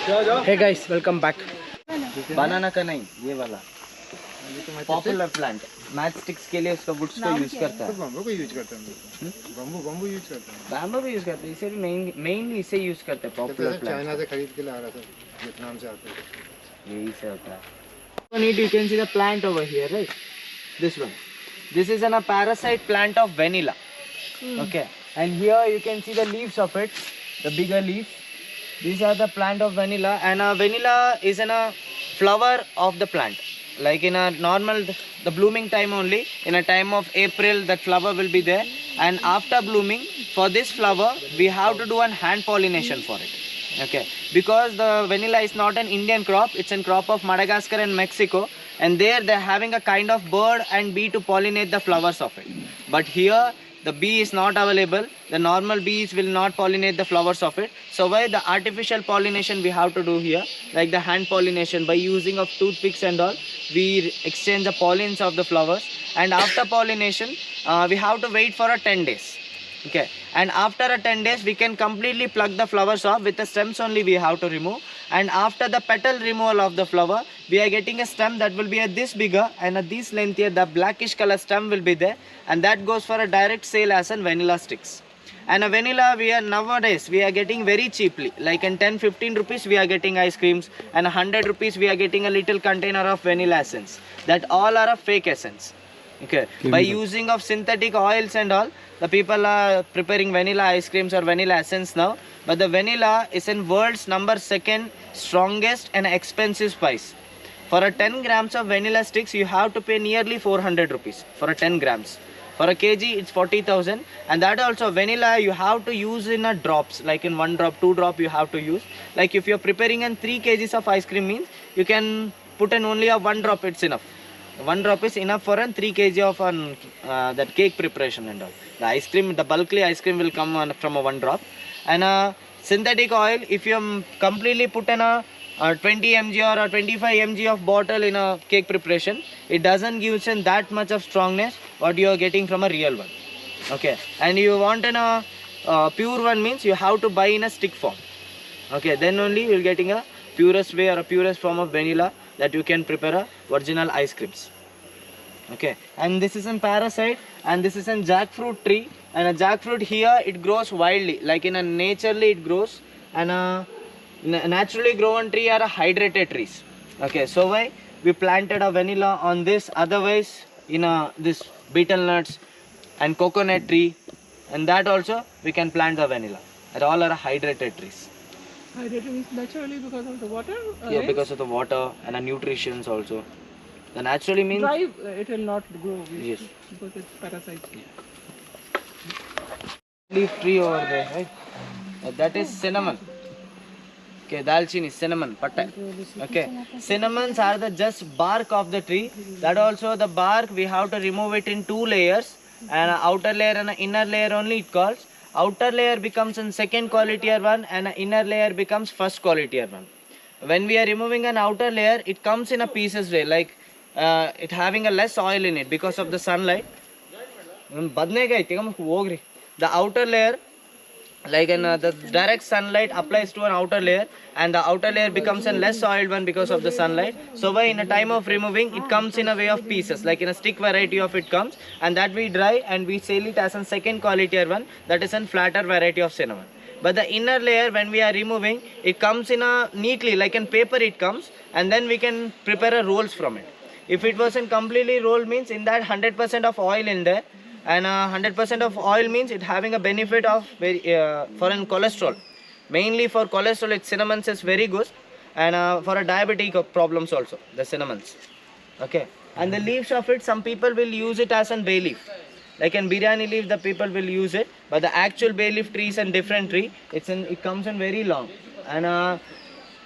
Hey guys, welcome back. बनाना का नहीं, ये वाला पॉपुलर प्लांट मैच स्टिक्स के लिए उसका वुड्स को यूज करता है। बम्बू को यूज करते हैं, बम्बू यूज करते हैं, बैम्बू भी यूज करते हैं, इसे भी मेनली इसे यूज करते हैं पॉपुलर प्लांट। चाइना से खरीद के ला रहा था, वियतनाम से आते हैं, यही से होता है। You can see the plant over here, right? This one. This is a parasite plant of vanilla. Okay, and here you can see the leaves of it, the bigger leaves. These are the plant of vanilla, and vanilla is in a flower of the plant. Like in a normal, the blooming time only, in a time of April, that flower will be there. And after blooming, for this flower, we have to do an hand pollination for it. Okay, because the vanilla is not an Indian crop, it's a crop of Madagascar and Mexico. And there they're having a kind of bird and bee to pollinate the flowers of it. But here, the bee is not available. The normal bees will not pollinate the flowers of it. So why the artificial pollination we have to do here, like the hand pollination by using of toothpicks and all, we exchange the pollens of the flowers. And after pollination, we have to wait for 10 days. Okay, and after 10 days, we can completely pluck the flowers off. With the stems only we have to remove. And after the petal removal of the flower, we are getting a stem that will be this bigger and this lengthier. The blackish color stem will be there, and that goes for a direct sale as a vanilla sticks. And a vanilla nowadays we are getting very cheaply, like in 10-15 rupees we are getting ice creams, and 100 rupees we are getting a little container of vanilla essence. That all are a fake essence. Okay, by using of synthetic oils and all, the people are preparing vanilla ice creams or vanilla essence now. But the vanilla is in world's #2 strongest and expensive spice. For a 10 grams of vanilla sticks, you have to pay nearly 400 rupees for a 10 grams. For a kg, it's 40,000. And that also vanilla you have to use in a drops, like in 1 drop, 2 drop you have to use. Like if you're preparing in 3 kgs of ice cream means, you can put in only a 1 drop, it's enough. 1 drop is enough for a 3 kg of that cake preparation and all. The ice cream, the bulky ice cream will come from a 1 drop. And synthetic oil, if you completely put in a 20 mg or a 25 mg of bottle in a cake preparation, it doesn't give you that much of strongness what you are getting from a real one. Okay, and you want in a pure one means you have to buy in a stick form. Okay, then only you are getting a purest way or a purest form of vanilla that you can prepare a original ice creams. Okay, and this is a parasite, and this is a jackfruit tree. And a jackfruit here, it grows wildly, like in a naturally it grows. And a naturally grown tree are a hydrated trees. Okay, so why we planted a vanilla on this, otherwise in this betel nuts and coconut tree, and that also we can plant the vanilla. That all are hydrated trees. Hydrated is naturally because of the water? Yeah, because of the water and the nutritions also. The naturally means dry, it will not grow. Yes. Because it's parasite. Leaf tree over there, right? That is cinnamon. Okay, dalchini, cinnamon, patta. Okay, cinnamons are the just bark of the tree. That also the bark we have to remove it in 2 layers, and an outer layer and an inner layer only it calls. Outer layer becomes in second quality one, and an inner layer becomes first quality one. When we are removing an outer layer, it comes in a pieces way, like it having a less oil in it because of the sunlight. The outer layer, like the direct sunlight applies to an outer layer, and the outer layer becomes a less oiled one because of the sunlight. So by in a time of removing, it comes in a way of pieces, like in a stick variety of it comes, and that we dry and we sell it as a second quality one, that is a flatter variety of cinnamon. But the inner layer, when we are removing, it comes in a neatly, like in paper it comes, and then we can prepare a rolls from it. If it wasn't completely rolled means in that 100% of oil in there, and 100% of oil means it having a benefit of for an cholesterol. Mainly for cholesterol, it cinnamons is very good, and for a diabetic problems also, the cinnamons. Okay, and the leaves of it, some people will use it as a bay leaf. Like in biryani leaf, the people will use it, but the actual bay leaf tree is a different tree. It comes in very long, and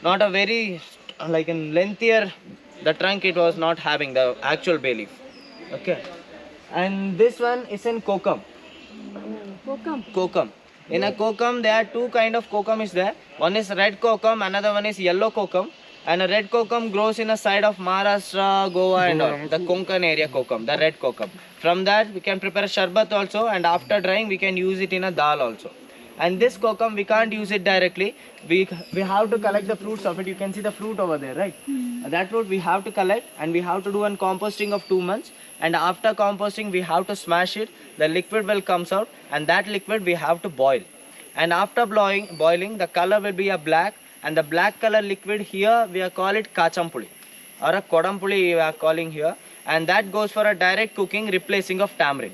not a very like in lengthier. The trunk it was not having the actual bay leaf. Okay. And this one is in kokum. Kokum. In a kokum, there are 2 kind of kokum is there. One is red kokum, another one is yellow kokum. And a red kokum grows in a side of Maharashtra, Goa and all. The Konkan area kokum, the red kokum. From that we can prepare a sharbat also, and after drying we can use it in a dal also. And this kokum we can't use it directly. We have to collect the fruits of it. You can see the fruit over there, right? That fruit we have to collect, and we have to do one composting of 2 months. And after composting, we have to smash it. The liquid will comes out, and that liquid we have to boil. And after boiling, the color will be a black, and the black color liquid here we are call it kachampuli or a kodampuli we are calling here, and that goes for a direct cooking replacing of tamarind,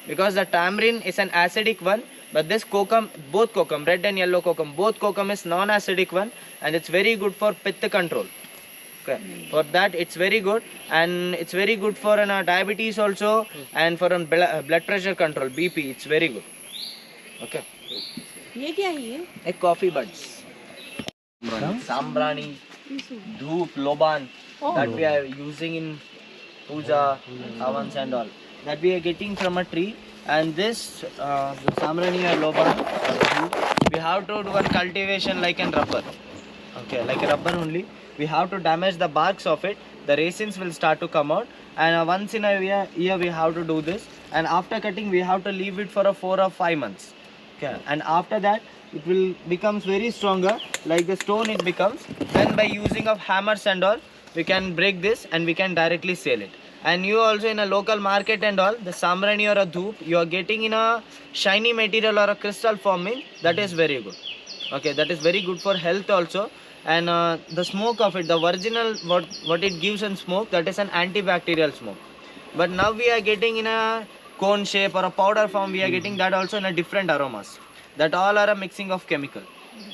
because the tamarind is an acidic one, but this kokum, both kokum, red and yellow kokum, both kokum is non-acidic one, and it's very good for pitta control. Okay, for that it's very good, and it's very good for diabetes also, and for blood pressure control, BP, it's very good. Okay. ये क्या है ये? A coffee buds, sambrani, dhoop, loban, that we are using in puja, havans and all, that we are getting from a tree. And this the sambrani or loban or dhoop, we have to do one cultivation like in rubber. Okay, like a rubber only. We have to damage the barks of it. The raisins will start to come out, and once in a year we have to do this. And after cutting, we have to leave it for a 4 or 5 months. Okay, and after that it will becomes very stronger, like the stone it becomes. Then by using of hammers and all, we can break this and we can directly sell it. And you also in a local market and all, the samrani or a dhoop, you are getting in a shiny material or a crystal forming. That is very good. Okay, that is very good for health also. And the smoke of it, the original what it gives in smoke, that is an antibacterial smoke. But now we are getting in a cone shape or a powder form, we are getting that also in a different aromas. That all are a mixing of chemical.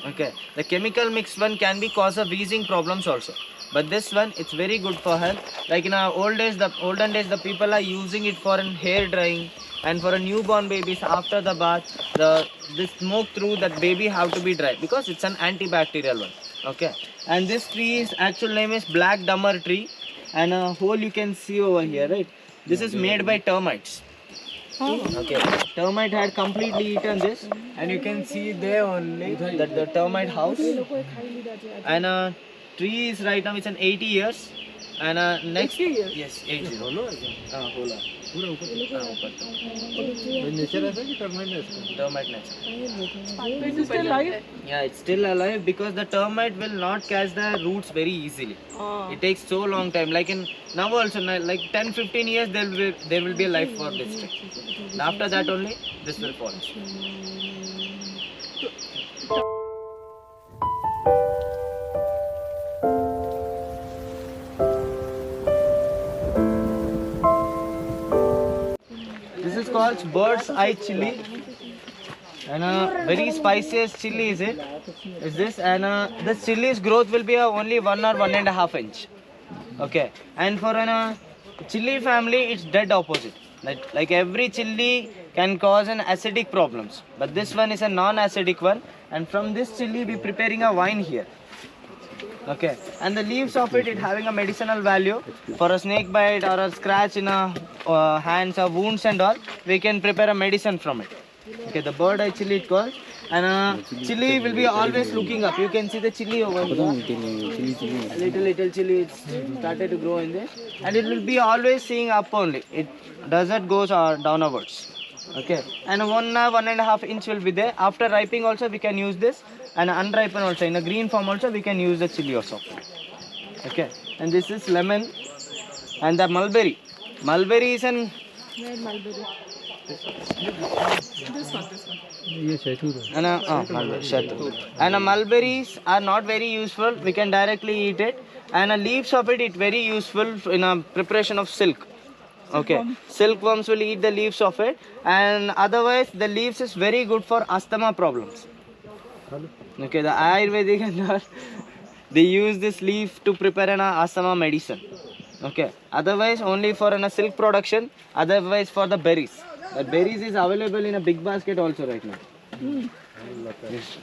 Okay, the chemical mixed one can be cause of wheezing problems also. But this one, it's very good for health. Like in our olden days, the people are using it for an hair drying, and for a newborn babies after the bath, the smoke through that baby have to be dry, because it's an antibacterial one. Okay, and this tree's actual name is black dummer tree, and a hole you can see over here, right? This is made by termites. Okay, termite had completely eaten this, and you can see there only that the termite house. And tree is right now it's an 80 years, and next 80 years? yes 80. होला. Nature ऐसा कि termite है इसका Termite nature. It is still alive? Yeah, it's still alive because the termite will not catch the roots very easily. It takes so long time. Like in now also, like 10-15 years, there will be a life for this tree. And after that only, this will fall. This is called bird's eye chili, and very spiciest chili is it? Is this? And this chili's growth will be only 1 or 1.5 inch. Okay, and for a chili family, it's dead opposite. Like every chili can cause an acidic problems, but this one is a non-acidic one. And from this chili, we preparing a wine here. Okay, and the leaves of it having a medicinal value for a snake bite or a scratch in a hands or wounds and all. We can prepare a medicine from it. Okay, the bird eye chili it called. And chili will be always looking up. You can see the chili over here. Little chili it's started to grow in this, and it will be always seeing up only. It doesn't goes downwards. Okay, and 1.5 inch will be there. After ripening also we can use this, and unripened also in a green form also we can use the chili also. Okay, and this is lemon, and the mulberry. Mulberry is an Red mulberry. This one. ये शहतूत है and mulberry, shahtoot. And mulberries are not very useful. We can directly eat it, and leaves of it very useful in a preparation of silk. Okay, silkworms will eat the leaves of it, and otherwise the leaves is very good for asthma problems. Okay, the Ayurvedic and all, they use this leaf to prepare an asthma medicine. Okay, otherwise only for a silk production, otherwise for the berries. But berries is available in a big basket also right now. Yes.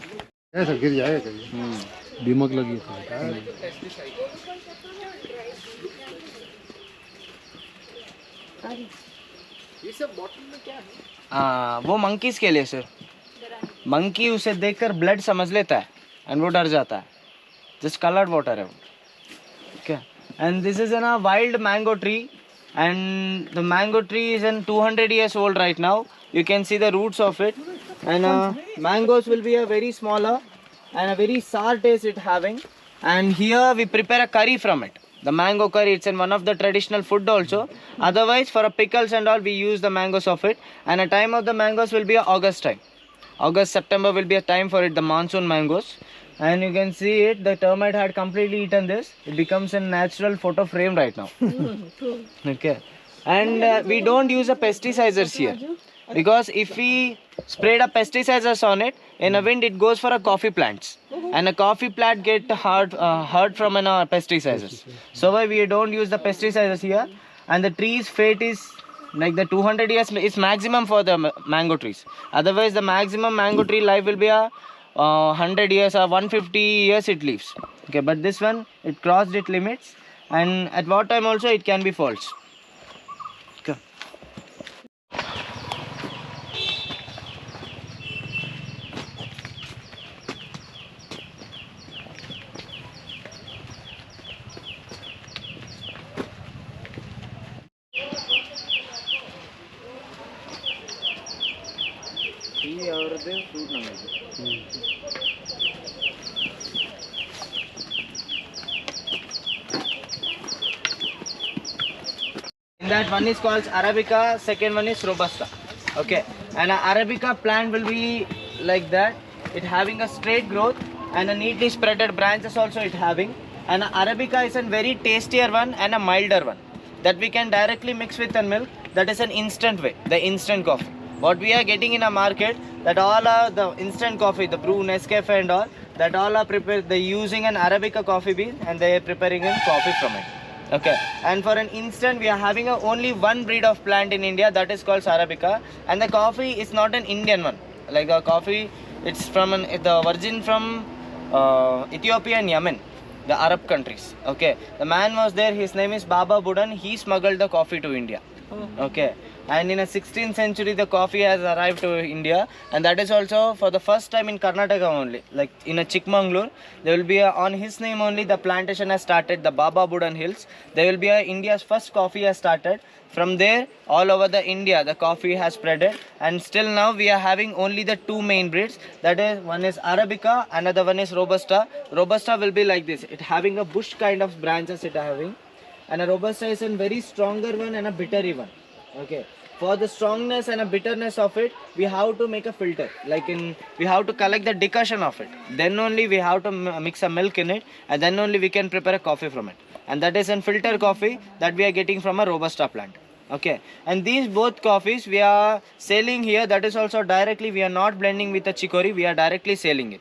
ऐसा गिर जाएगा कभी दीमक लगी है ये सब bottle में क्या है? वो मंकीज के लिए सर. मंकी उसे देखकर ब्लड समझ लेता है एंड वो डर जाता है. जस्ट कलर्ड वाटर है वो. Okay, and this is a wild mango tree, and the mango tree is 200 years old right now. You can see the roots of it, and mangoes will be a very smaller and a very sour taste it having. And here we prepare a curry from it. The mango curry, it's in one of the traditional food also. Otherwise, for a pickles and all, we use the mangoes of it. And a time of the mangoes will be a August time. August, September will be a time for it, the monsoon mangoes. And you can see it, the termite had completely eaten this. It becomes a natural photo frame right now. Okay. And we don't use a pesticides here. Because if we sprayed a pesticides on it, in a wind it goes for a coffee plants. And a coffee plant get hurt from an pesticides. So why we don't use the pesticides here. And the tree's fate is like the 200 years is maximum for the mango trees. Otherwise the maximum mango tree life will be a 100 years or 150 years it lives. Okay, but this one it crossed its limits, and at what time also it can be false. Okay. In that, one is called Arabica, second one is Robusta. Okay, and an Arabica plant will be like that. It having a straight growth and a neatly spreaded branches also it having. And an Arabica is a very tastier one and a milder one that we can directly mix with the milk. That is an instant way, the instant coffee. What we are getting in a market, that all are the instant coffee, the brew, Nescafe and all, that all are prepared, they using an Arabica coffee bean and they are preparing a coffee from it. Okay, and for an instant we are having only one breed of plant in India, that is called Arabica. And the coffee is not an Indian one, like a coffee, it's from the origin from Ethiopia and Yemen, the Arab countries. Okay, the man was there, his name is Baba Budan, he smuggled the coffee to India. Okay, and in the 16th century the coffee has arrived to India, and that is also for the first time in Karnataka only, like in a Chikmagalur. There will be on his name only the plantation has started, the Baba Budan Hills. There will be India's first coffee has started. From there all over the India the coffee has spreaded, and still now we are having only the two main breeds, that is one is Arabica, another one is Robusta. Robusta will be like this, it having a bush kind of branches it having. And a Robusta is a very stronger one and a bittery one. Okay, for the strongness and a bitterness of it, we have to make a filter, like we have to collect the decoction of it, then only we have to mix a milk in it, and then only we can prepare a coffee from it. And that is a filter coffee that we are getting from a Robusta plant. Okay, and these both coffees we are selling here, that is also directly, we are not blending with the chicory, we are directly selling it.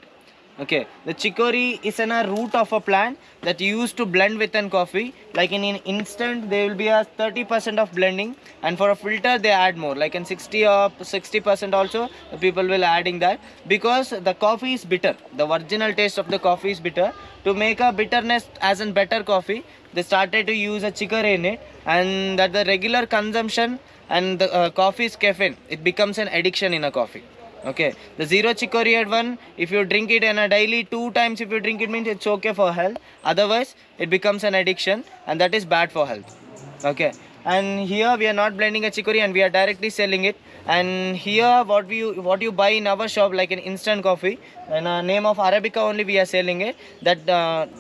Okay, the chicory is a root of a plant that you use to blend with an coffee. Like in an instant there will be a 30% of blending, and for a filter they add more, like in 60 or 60% also the people will adding that, because the coffee is bitter, the original taste of the coffee is bitter. To make a bitterness as in better coffee, they started to use a chicory in it, and that the regular consumption and the coffee's caffeine, it becomes an addiction in a coffee. Okay, the zero chicory one, if you drink it in a daily 2 times, if you drink it means it's okay for health. Otherwise it becomes an addiction, and that is bad for health. Okay, and here we are not blending a chicory and we are directly selling it. And here what you buy in our shop, like an instant coffee, and name of Arabica only we are selling it, that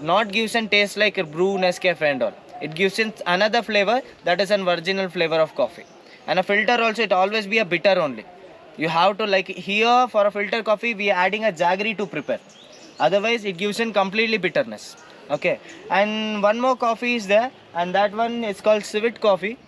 not gives and taste like a brew, Nescafe and all. It gives in another flavor, that is an original flavor of coffee. And a filter also, it always be a bitter only. You have to, like here for a filter coffee we are adding a jaggery to prepare, otherwise it gives in completely bitterness. Okay, and one more coffee is there, and that one is called civet coffee,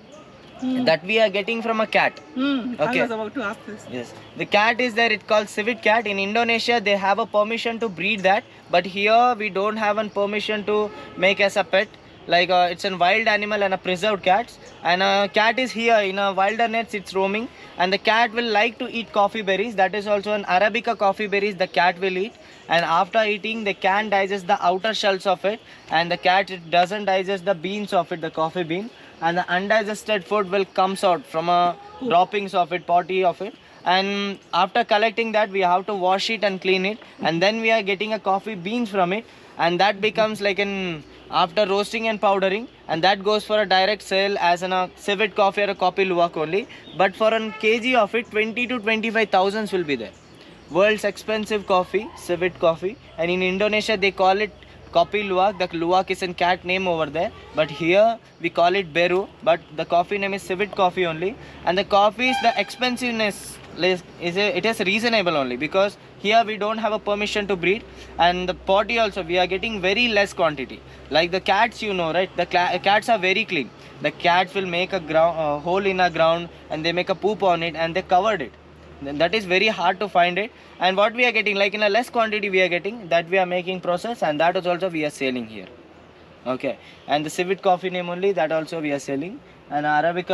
that we are getting from a cat. Okay, I was about to ask this. Yes, the cat is there, it's called civet cat. In Indonesia they have a permission to breed that, but here we don't have a permission to make as a pet. Like it's a wild animal and a preserved cats, and a cat is here in a wilderness, it's roaming, and the cat will like to eat coffee berries. That is also an Arabica coffee berries the cat will eat, and after eating they can digest the outer shells of it, and the cat it doesn't digest the beans of it, the coffee bean, and the undigested food will comes out from a droppings of it, potty of it. And after collecting that we have to wash it and clean it, and then we are getting a coffee beans from it, and that becomes like an after roasting and powdering, and that goes for a direct sale as a civet coffee or a coffee luwak only. But for a kg of it, 20 to 25 thousands will be there. world's expensive coffee, civet coffee, and in Indonesia they call it Kopi Luwak. The Luwak is a cat name over there, but here we call it Beru, but the coffee name is civet coffee only. And the coffee is the expensiveness it is reasonable only, because here we don't have a permission to breed, and the potty also we are getting very less quantity. Like the cats, you know, right? The cats are very clean. The cats will make a hole in a ground and they make a poop on it and they covered it. Then that is very hard to find it. And what we are getting, like in a less quantity we are getting, that we are making process, and that is also we are selling here. Okay, and the civet coffee name only, that also we are selling. And Arabic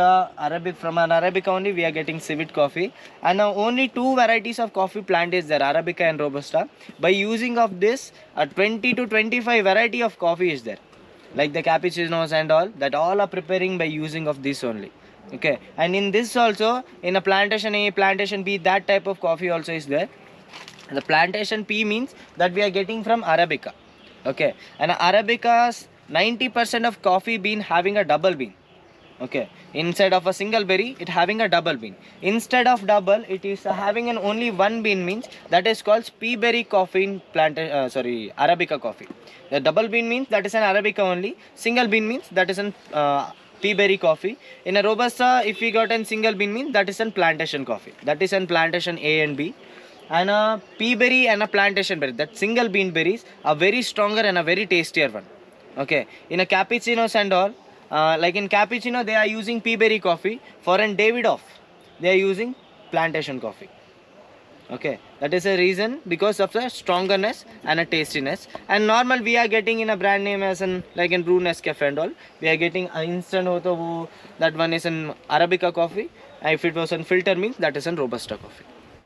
from an Arabica only we are getting civet coffee. And now only two varieties of coffee plant is there, Arabica and Robusta. By using of this, a 20 to 25 variety of coffee is there, like the cappuccinos and all, that all are preparing by using of this only. Okay, and in this also, in a plantation A, plantation B, that type of coffee also is there. The plantation P means that we are getting from Arabica. Okay, and Arabica's 90% of coffee bean having a double bean. Okay, inside of a single berry it having a double bean. Instead of double, it is having an only one bean, means that is called pea berry coffee in Arabica coffee. The double bean means that is an Arabica only. Single bean means that is an pea berry coffee. In a Robusta, if we got a single bean means that is an plantation coffee. That is an plantation A and B. And a pea berry and a plantation berry, that single bean berries are very stronger and a very tastier one. Okay, in a cappuccinos and all, like in cappuccino they are using pea berry coffee. For an Davidoff they are using plantation coffee. Okay, that is a reason, because of the strongerness and a tastiness. And normal we are getting in a brand name as in, like in Brew Nescafe and all, we are getting an instant hoto, that one is an Arabica coffee. And if it was in filter means that is an Robusta coffee.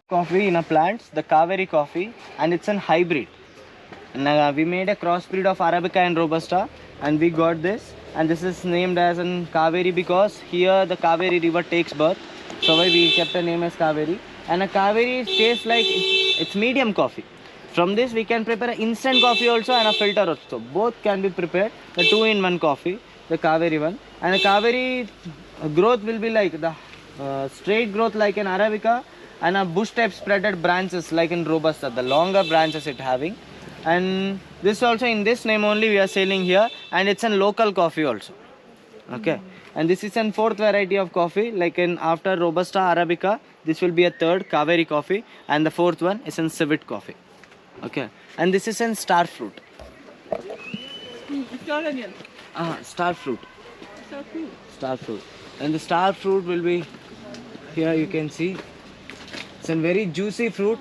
Coffee in a plants, the Kaveri coffee, and it's an hybrid. And we made a crossbreed of Arabica and Robusta, and we got this. And this is named as an Kaveri because here the Kaveri river takes birth. So why we kept the name as Kaveri. And a Kaveri tastes like it's medium coffee. From this we can prepare an instant coffee also and a filter also. Both can be prepared. The 2-in-1 coffee, the Kaveri one. And the Kaveri growth will be like the straight growth like an Arabica, and a bush type spreaded branches like in Robusta, the longer branches it having. And this also, in this name only we are selling here, and it's a local coffee also. Okay, and this is a fourth variety of coffee, like in after Robusta, Arabica, this will be a third Kaveri coffee, and the fourth one is in civet coffee. Okay, and this is in star fruit. Star onion. Star fruit. Star fruit. Star fruit. And the star fruit will be here, you can see. It's a very juicy fruit,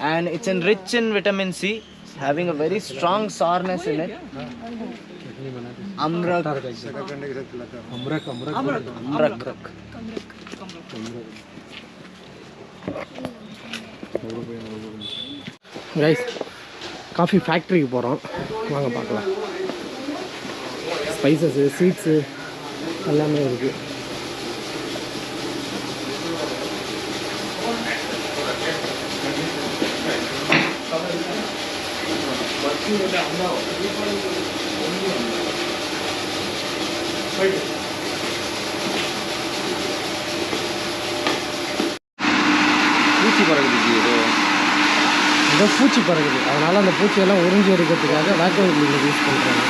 and it's rich in vitamin C, having a very strong sourness in it. Amrak. Guys, coffee factory போறோம். வாங்க பார்க்கலாம். Spices, seeds எல்லாமே இருக்கு. பூச்சி பறக்குது, ஏதோ பூச்சி பறக்குது, அதனால அந்த பூச்சியெல்லாம் உறிஞ்சி எடுக்கிறதுக்காக வேக்யூம் கிளீனர் யூஸ் பண்ணுறாங்க.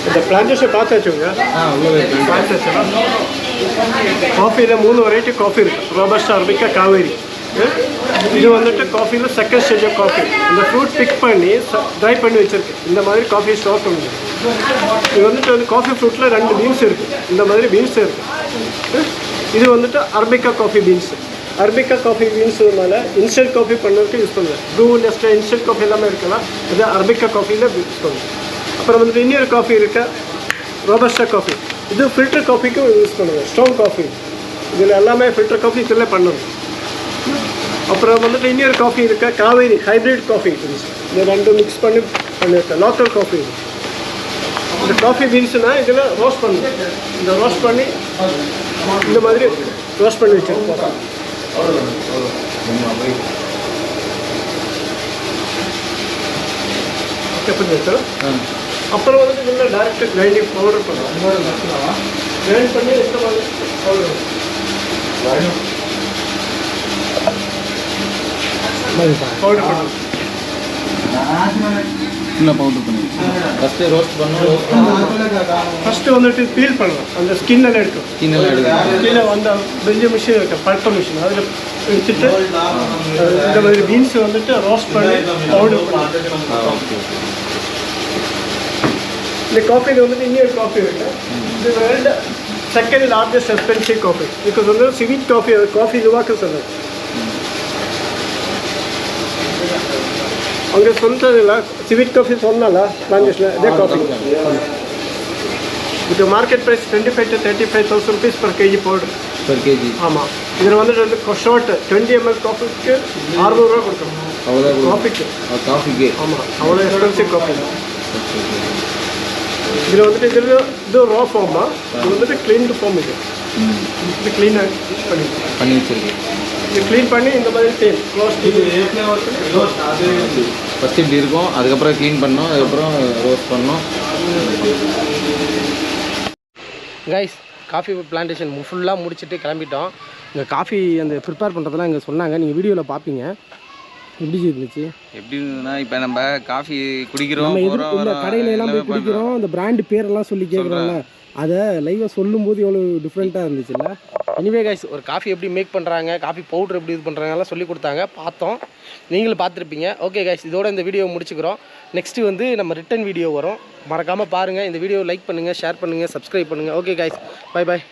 இந்த பிளான்டேஷன் பார்த்தாச்சுங்க. காஃபியில் 3 வெரைட்டி காஃபி இருக்குது. Robusta, arabica, Kaveri. இது வந்துட்டு காஃபியில் செகண்ட் ஸ்டேஜ் ஆஃப் காஃபி. இந்த ஃப்ரூட் பிக் பண்ணி ட்ரை பண்ணி வச்சுருக்கு. இந்த மாதிரி காஃபி ஸ்டாக் பண்ணுது. இது வந்துட்டு காஃபி ஃப்ரூட்டில் 2 பீன்ஸ் இருக்குது. இந்த மாதிரி பீன்ஸ் இருக்குது. இது வந்துட்டு arabica coffee beans. Arabica coffee பீன்ஸ்னால இன்ஸ்டன்ட் காஃபி பண்ணுறதுக்கு யூஸ் பண்ணுவேன். ப்ரூ நெஸ்டா இன்ஸ்டன்ட் காஃபி எல்லாமே இருக்கலாம். இது அரபிக்கா காஃபியில் யூஸ் பண்ணுவேன். அப்புறம் வந்துட்டு இன்னொரு காஃபி இருக்குது, ரோபஸ்டா காஃபி. இது ஃபில்டர் காஃபிக்கும் யூஸ் பண்ணுவேன். ஸ்ட்ராங் காஃபி இதில் எல்லாமே ஃபில்டர் காஃபி இதில் பண்ணணும். அப்புறம் வந்துட்டு இன்னொரு காஃபி இருக்குது, காவேரி ஹைப்ரிட் காஃபி. இது 2 மிக்ஸ் பண்ணி பண்ணியிருக்கேன். Local coffee. இந்த காஃபி பீன்ஸ்னால் இதில் ரோஸ்ட் பண்ணுவேன். இந்த ரோஸ்ட் பண்ணி இந்த மாதிரி ரோஸ்ட் பண்ணி வச்சுருக்கேன். எப்படி வச்சோம் அப்புறம் வந்து இதில் டேரெக்டாக கிரைண்டிங் பவுடர் பண்ணுவோம். கிரைண்ட் பண்ணி இந்த மாதிரி பவுடர் பவுடர் பண்ணுவோம். ஃபுல்லாக பவுடர் பண்ணி ஃபஸ்ட்டு ரோஸ்ட் பண்ணோம். ஃபஸ்ட்டு வந்துட்டு பீல் பண்ணுவோம். அந்த ஸ்கின் எல்லாம் எடுக்கும். கீழே வந்து பெஞ்சு மிஷின் இருக்கு, பல்பர் மிஷின். அதில் எடுத்துட்டு இந்த மாதிரி பீன்ஸ் வந்துட்டு ரோஸ்ட் பண்ணி பவுடர் பண்ணுவோம். இந்த காஃபியில் வந்துட்டு இன்னொரு காஃபி இருக்கு. இது world second largest expensive coffee. Because வந்து ஸ்வீட் காஃபி காஃபி இதுவாக்க சொல்லுது. அவங்க சொல்கிறதில்ல ஸ்வீட் காஃபி சொன்னால பிளான்டேஷனில் இதே காஃபி. இது market price 25,000 to 35,000 rupees per kg powder. Per kg. ஆமாம். இதில் வந்துட்டு ஷார்ட் 20 ml காஃபிக்கு 600 ரூபா கொடுக்கணும். அவ்வளோதான் காஃபிக்கு. காஃபிக்கு. ஆமாம், அவ்வளோ எக்ஸ்பென்சிவ் காஃபி. இதில் வந்துட்டு இது ரா ஃபார்மா, இது வந்துட்டு க்ளீன்டு ஃபார்ம். இது க்ளீனாக பண்ணி வச்சுருக்கேன். இது க்ளீன் பண்ணி இந்த மாதிரி தேன் ரோஸ்ட். ஃபஸ்ட்டு இப்படி இருக்கும், அதுக்கப்புறம் க்ளீன் பண்ணோம், அதுக்கப்புறம் ரோஸ்ட் பண்ணோம். கைஸ், காஃபி பிளான்டேஷன் ஃபுல்லாக முடிச்சுட்டு கிளம்பிட்டோம். இங்கே காஃபி அந்த ப்ரிப்பேர் பண்ணுறதெல்லாம் இங்கே சொன்னாங்க, நீங்கள் வீடியோவில் பார்ப்பீங்க. எப்படி இருந்துச்சு? எப்படி இருந்ததுன்னா, இப்போ நம்ம காஃபி குடிக்கிறோம், இல்லை கடையில எல்லாம் போய் குடிக்கிறோம், அந்த பிராண்டு பேரெல்லாம் சொல்லி கேட்குறோம்ல, அதை லைவாக சொல்லும்போது எவ்வளோ டிஃப்ரெண்ட்டாக இருந்துச்சுல்ல. எனிவே கைஸ், ஒரு காஃபி எப்படி மேக் பண்ணுறாங்க, காஃபி பவுடர் எப்படி இது பண்ணுறாங்கலாம் சொல்லி கொடுத்தாங்க, பார்த்தோம். நீங்களும் பார்த்துருப்பீங்க. ஓகே கைஸ், இதோட இந்த வீடியோவை முடிச்சுக்கிறோம். நெக்ஸ்ட்டு வந்து நம்ம ரிட்டன் வீடியோ வரும், மறக்காமல் பாருங்கள். இந்த வீடியோ லைக் பண்ணுங்கள், ஷேர் பண்ணுங்கள், சப்ஸ்கிரைப் பண்ணுங்கள். Okay guys, bye bye.